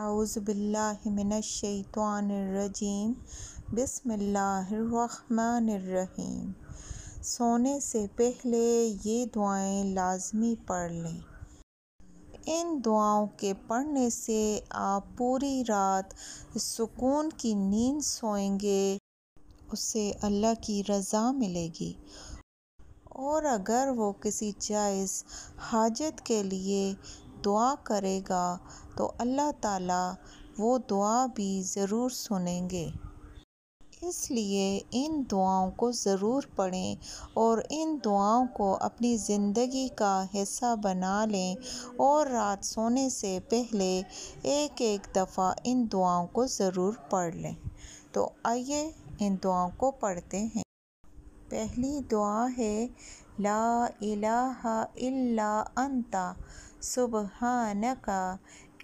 اعوذ باللہ من الشیطان الرجیم بسم اللہ الرحمن الرحیم۔ سونے سے پہلے یہ دعائیں لازمی پڑھ لیں۔ ان دعاؤں کے پڑھنے سے آپ پوری رات سکون کی نیند سوئیں گے، اس سے اللہ کی رضا ملے گی، اور اگر وہ کسی جائز حاجت کے لیے دعا کرے گا تو اللہ تعالیٰ وہ دعا بھی ضرور سنیں گے۔ اس لیے ان دعاؤں کو ضرور پڑھیں اور ان دعاؤں کو اپنی زندگی کا حصہ بنا لیں، اور رات سونے سے پہلے ایک ایک دفعہ ان دعاؤں کو ضرور پڑھ لیں۔ تو آئیے ان دعاؤں کو پڑھتے ہیں۔ پہلی دعا ہے لا الہ الا انت سبحانک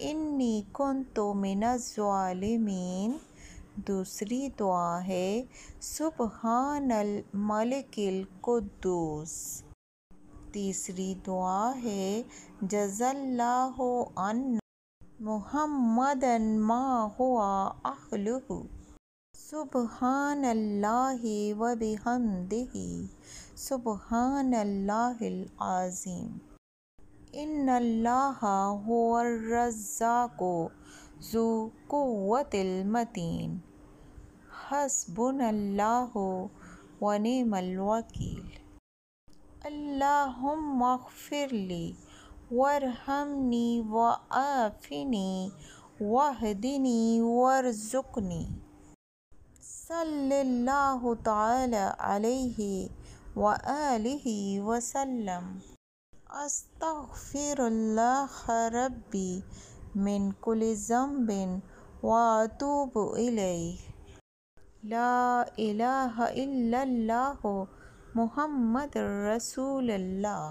انی کنت من الظالمین۔ دوسری دعا ہے سبحان الملک القدوس۔ تیسری دعا ہے جزا اللہ عنا محمدا ما هو اہلہ سبحان اللہ و بحمدہ سبحان اللہ العظیم۔ ان اللہ هو الرزاق ذو القوة المتین حسبنا اللہ و نعم الوکیل۔ اللہم اغفر لی وارحمنی وعافنی واہدنی وارزقنی۔ صلی اللہ تعالی علیہ وآلہ وسلم۔ استغفر اللہ ربی من کل ذنب واتوب الیہ۔ لا الہ الا اللہ محمد رسول اللہ۔